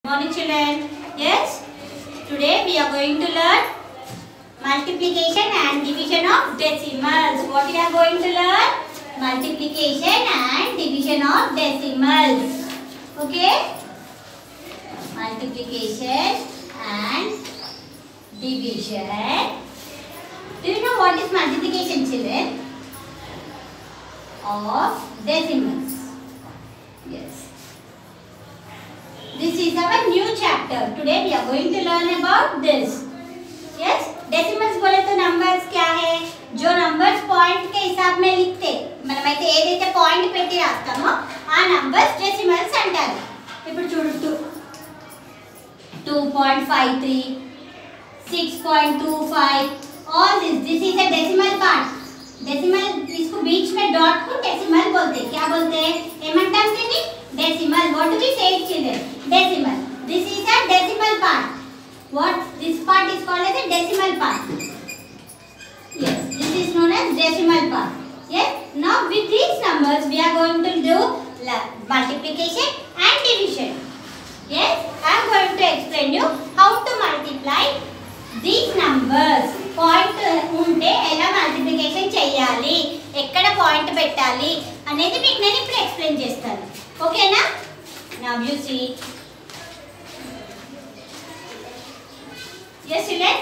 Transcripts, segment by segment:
Morning children. Yes, today we are going to learn multiplication and division of decimals. What we are going to learn? Multiplication and division of decimals. Okay? Multiplication and division. Do you know what is multiplication, children? Of decimals. Yes. This is our new chapter. Today we are going to learn about this. Yes, decimals बोले तो numbers क्या है? जो numbers point के हिसाब में लिखते, మనమైతే ఏదైతే point పెట్టి రాస్తామో ఆ numbers decimals అంటారు. ఇప్పుడు చూడు 2.53, 6.25, all this is a decimal part. Decimal इसको बीच में dot को decimal बोलते हैं. क्या बोलते हैं? ఏమంటాం దీన్ని? Decimal. What do we say, children? Decimal. This is a decimal part. What this part is called as a decimal part. Yes, this is known as decimal part. Yes. Now with these numbers we are going to do multiplication and division. Yes, I am going to explain you how to multiply these numbers. Point ఉంటే ఎలా multiplication చేయాలి, ఎక్కడ point పెట్టాలి అనేది మీకు నేను ఇప్పుడు explain చేస్తాను. ఓకేనా? Now you see. Yes, children.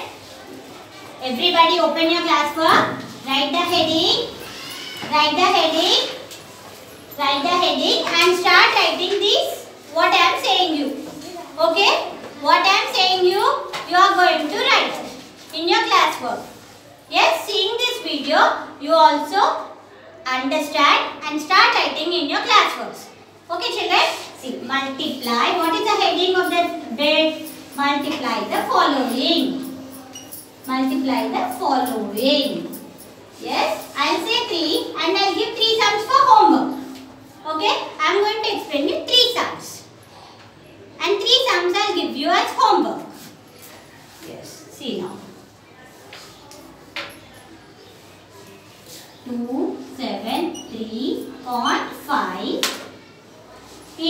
Everybody open your class work. Write the heading. Write the heading. Write the heading and start writing this. What I am saying you. Okay? What I am saying you are going to write in your class work. Yes, seeing this video, you also understand and start writing in your class works. Okay, children? See, multiply. What is the heading of the bed? Multiply the following. Multiply the following. Yes, I'll say 3 and I'll give 3 sums for homework. Okay, I'm going to explain you 3 sums. And 3 sums I'll give you as homework. Yes, see now. 273.5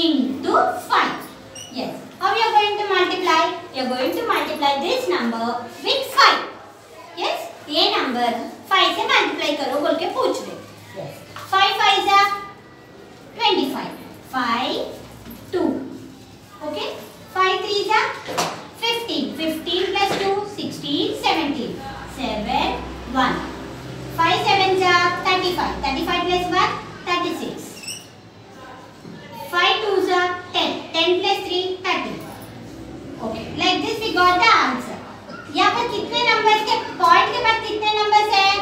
into 5. Yes. How you are going to multiply? You are going to multiply this number with 5. Yes. ये number 5 से multiply करो बोल के पूछ रहे. Yes. 5 5 जा 25. 5 2. Okay. 5 3 जा 15. 15 plus 2 16 17. 7 1. 5 7 जा 35. 35 plus 1 36. 5 2s are 10. 10 plus 3 30. Okay. Like this we got the answer. यहाँ पर कितने numbers के point के बाद कितने numbers हैं?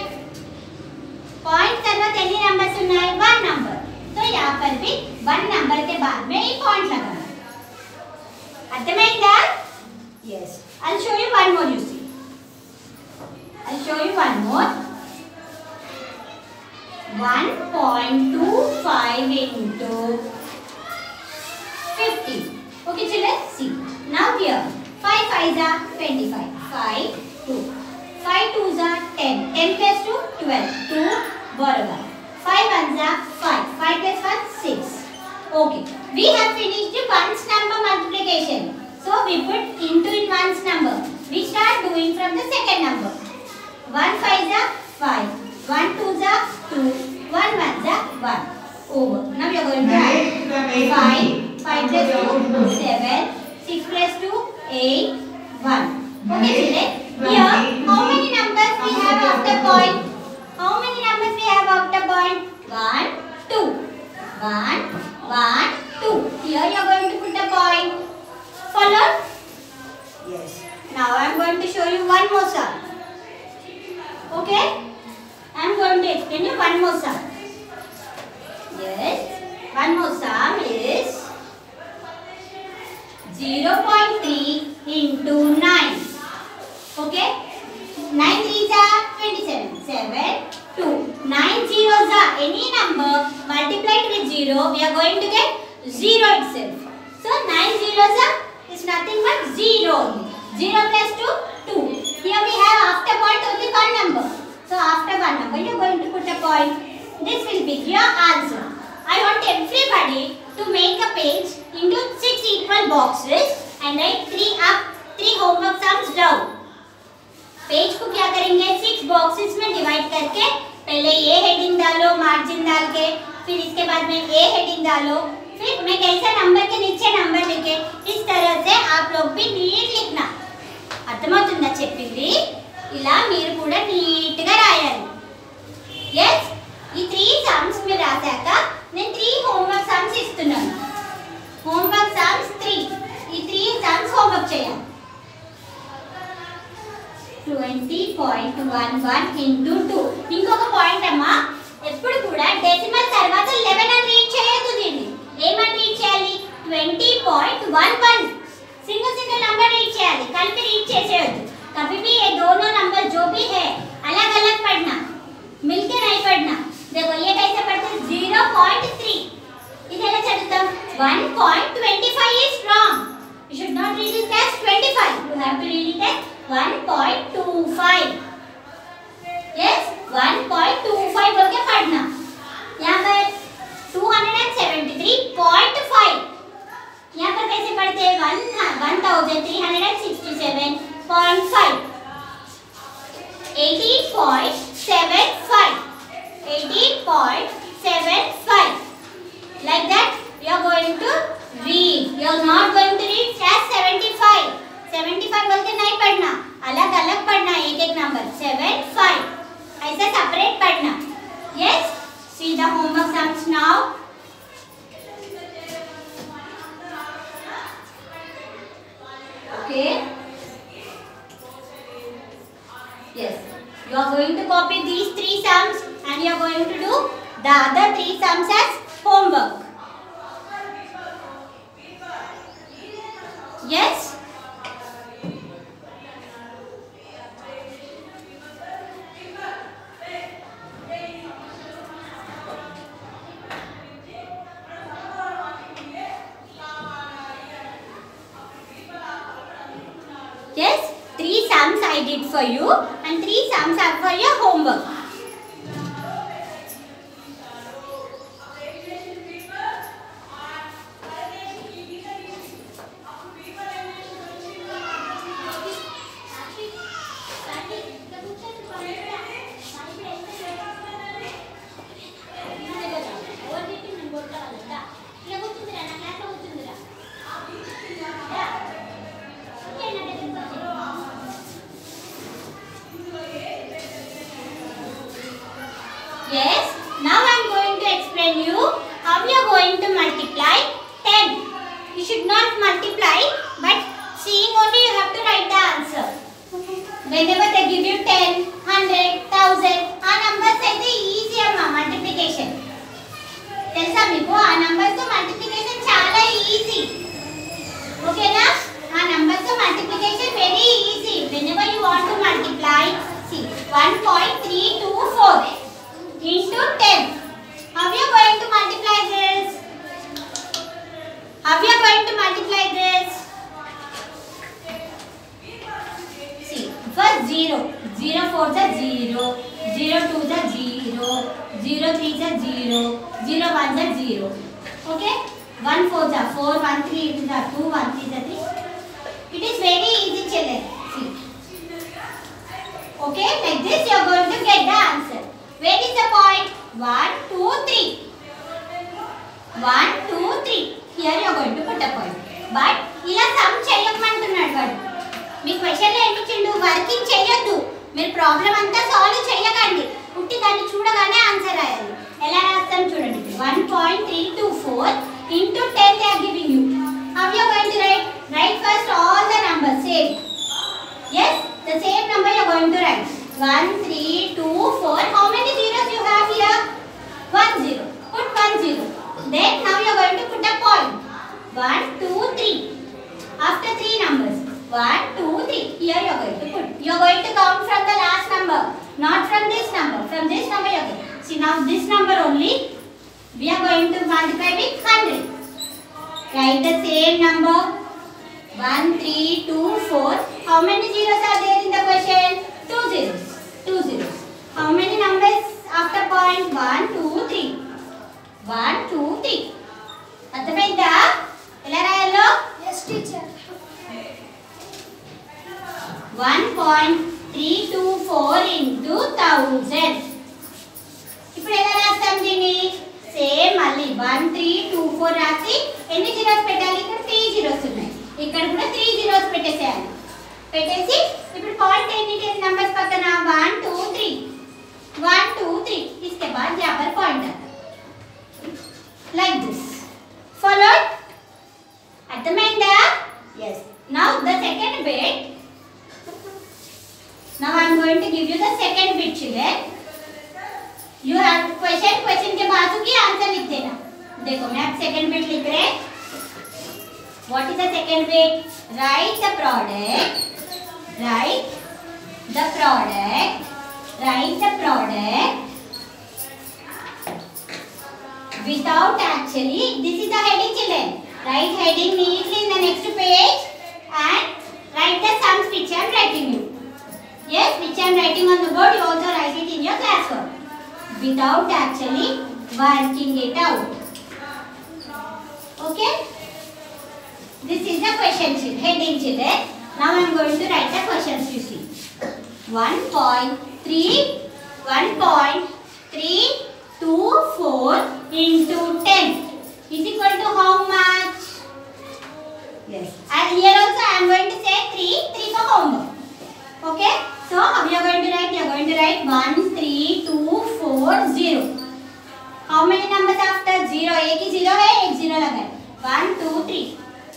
Point सर्वत एनी number सुनना है 1 number. तो यहाँ पर भी 1 number के बाद में ये point लगाना है. अर्थमैंगा? Yes. I'll show you one more. You see. I'll show you one more. 1.25 into 50. Okay, children, see. Now here, 5 5s are 25. 5 2. 5 2s are 10. 10 plus 2 12. 2 बराबर. 5 1s are 5. 5 plus 1 6. Okay. We have finished the ones number multiplication. So we put into in ones number. We start doing from the second number. 1 5s are 5. 1 2s are 2. 1 1s are 1. Over. Now we are going to add 5. 5 plus 2, 7, 6 plus 2, 8, 1. Okay, children. Here, how many numbers we have after point? How many numbers we have after point? 1, 2. 1, 1, 2. Here you are going to put a point. Followed? Yes. Now I am going to show you one more sum. Okay? I am going to explain you one more sum. Yes. One more sum is 0.3 into 9. Okay? 9 3s are 27. 7 2. 9 zeros are any number multiplied with 0. We are going to get 0 itself. So 9 zeros are is nothing but 0 only. 0 plus 2 2. Here we have after point only one number. So after one number you are going to put a point. This will be your answer. I want everybody to make a page into 6 equal boxes and write 3 up, 3 homework sums down. Page को क्या करेंगे 6 boxes में divide करके पहले ये heading डालो margin डाल के, फिर इसके बाद में ये हेडिंग डालो, फिर मैं कैसे नंबर के नीचे नंबर लिखे, इस तरह से आप लोग भी नीट लिखना. అర్థమవుతుందా చెప్పింది? ఇలా మీరు కూడా నీట్ గా రాయాలి. yes ఈ 3 sums మీరు రాశాక నేను 3 homework sums ఇస్తున్నాను. homework sums 3. ఈ 3 sums homework చేయాలి. 20.11 into 2. ఇంకొక పాయింట్ అమ్మా, ఎప్పుడు కూడా డెసిమల్ తర్వాత 11 అని రీడ్ చేయొద్దు. దీన్ని ఏమని రీడ్ చేయాలి 20.11 सिंगल सिंगल नंबर रीड చేయాలి, కలిపి రీడ్ చేసేయొద్దు. कभी भी ये दोनों नंबर जो भी है अलग अलग पढ़ना, मिलके नहीं पढ़ना. देखो ये कैसे पढ़ते हैं 0.3. ఇది ఎలా చదువుతాం 1.25 is wrong. You should not read it as 25. You have to read it as 1.25. yes 1.25 बोल के पढ़ना. यहाँ पर 273.5. यहाँ पर कैसे पढ़ते हैं 1367.5. 18.75. 18.75. like that you are going to read. You are not going to read as 75. 75 बोल के नहीं पढ़ना, अलग अलग पढ़ना, एक एक नंबर 75 ऐसा सेपरेट पढ़ना. yes see the homework sums now. okay yes you are going to copy these 3 sums and you are going to do the other 3 sums as homework. yes yes 3 sums I did for you and 3 sums are for your homework. Yes, now I am going to explain you how we are going to multiply 10. You should not multiply, but seeing only you have to write the answer. Whenever they give you 10, 100, 1000, ఆ numbers అయితే easy అమ్మా multiplication. తెలుసా మీకు ఆ numbers తో multiplication చాలా easy. ఓకేనా? ఆ numbers తో multiplication very easy. Whenever you want to multiply, see 1.324 into 10. How we are going to multiply this? How we are going to multiply this? See, first 0. 0 4 is 0. 0 2 is 0. 0 3 is 0. 0 1 is 0. Okay? 1 4 is 4. 1 3 is 2. 1 3 is 3. It is very easy, children. See. Okay? Like this you are going to get the answer. Where is the point? 1 2 3. 1 2 3. Here you are going to put a point. But ఇలా some చేయమంటున్నాడు వాడు. మీ question లో ఏమి ఇచ్చిండు? Working చేయొద్దు. మీరు problem అంతా solve చేయకండి. ఉట్టి దాన్ని చూడగానే ఆన్సర్ రాయాలి. ఎలా రాస్తాం చూడండి. 1.324 into 10 they are giving you. How you are going to write? Write first all the numbers same. Yes, the same number you are going to write. 1 3 2 4. How many zeros you have here? 1 0. Put 1 0. Then now you are going to put a point. 1 2 3. After 3 numbers. 1 2 3. Here you are going to put. You are going to count from the last number, not from this number. From this number you are going. See now this number only we are going to multiply with 100. Write the same number. 1 3 2 4. How many zeros are there in the question? 2 zeros. 2 zeros. How many numbers after point? 1 2 3. 1 2 3. అర్థమైందా? ఎలా రాయాలో? Yes, teacher. 1.324 into 1000. ఇప్పుడు ఎలా రాస్తాం దీన్ని? Same మళ్ళీ 1324 రాసి ఎన్ని జీరోస్ పెట్టాలి? ఇక్కడ 3 జీరోస్ ఉన్నాయి, ఇక్కడ కూడా 3 జీరోస్ పెట్టేసేయాలి. పెట్టేసి ఇప్పుడు పాయింట్ ఎన్ని नंबर्स पక్కన 1 2 3 1 2 3 इसके बाद यहाँ पर पॉइंट आता like this. Followed? अर्थమైందా? Yes. Now the second bit. Now I am going to give you the second bit children. You have question के बाजू की आंसर लिख देना. देखो मैं अब सेकंड बिट लिख रहे हैं. What is the second bit? Write the product. Write the product. Write the product without actually. This is the heading children. Write heading neatly in the next page and write the sums which I am writing you. Yes, which I am writing on the board. You also write it in your classwork. Without actually working it out. Okay? This is the question sheet, heading children. Now I am going to write the questions you see. 1.324 into 10 is equal to how much? Yes. And here also I am going to say 3 for homework. Okay? So how you are going to write? You are going to write 13240. How many numbers after 0? एक ही 0 है, एक 0 लगा है. 1 2 3.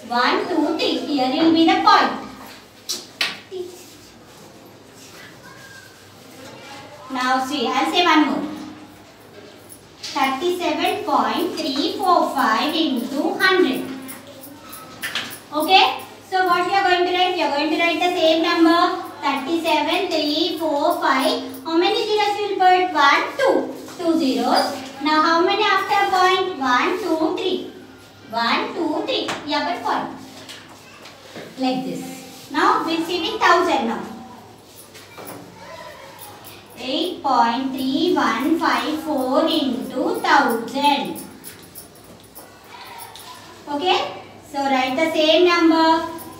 1 2 3. Here will be the point. Now see, I'll say one more. 37.345 into 100. Okay? So what you are going to write? You are going to write the same number. 37.345. How many zeros you will put? 1 2. 2 zeros. Now how many after point? 1 2 3. 1 2 3. Yeah, but point. Like this. Now we'll see with 1000 now. 8.3154 into 1000. Okay? So write the same number.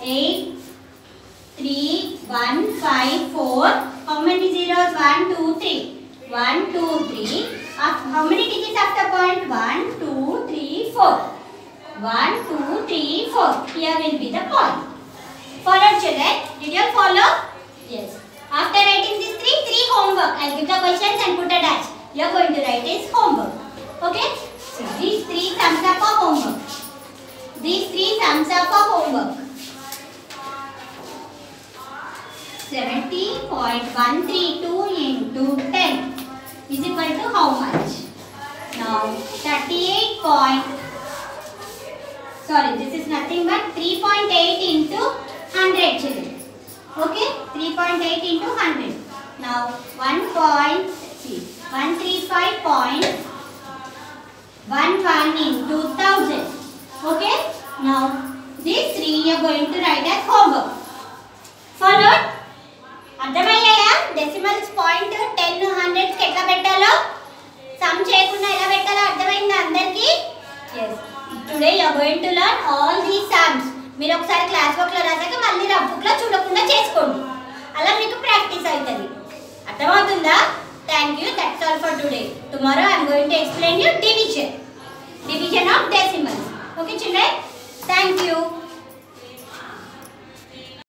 83154. How many zeros? 1 2 3. 1 2 3. How many digits after point? 1 2 3 4. 1 2 3 4. Here will be the point. Follow children? Did you follow? Yes. After writing these three homework, I'll give the questions and put a dash. You are going to write is homework. Okay? So these 3 sums are for homework. These 3 sums are for homework. 70.132 into 10 is equal to how much? Now 38. Sorry, this is nothing but 3.8 into 100 children. Okay, 3.8 into 100. Now 135.11 into 1000. Okay. Now these 3 you are going to write as homework. Followed? అర్థమయ్యాయా? Decimals point 10 100 కి ఎట్లా పెట్టాలో some చేయకుండా ఎలా పెట్టాలో అర్థమైందా అందరికీ? yes. Today you are going to learn all these sums. మీరు ఒకసారి క్లాస్ వర్క్ లో రాసాక మళ్ళీ రఫ్ బుక్ లో చూడకుండా చేసుకోండి. అలా మీకు ప్రాక్టీస్ అవుతుంది. అర్థమవుతుందా? Thank you. That's all for today. Tomorrow I am going to explain you division. Division of decimals. Okay children? Thank you.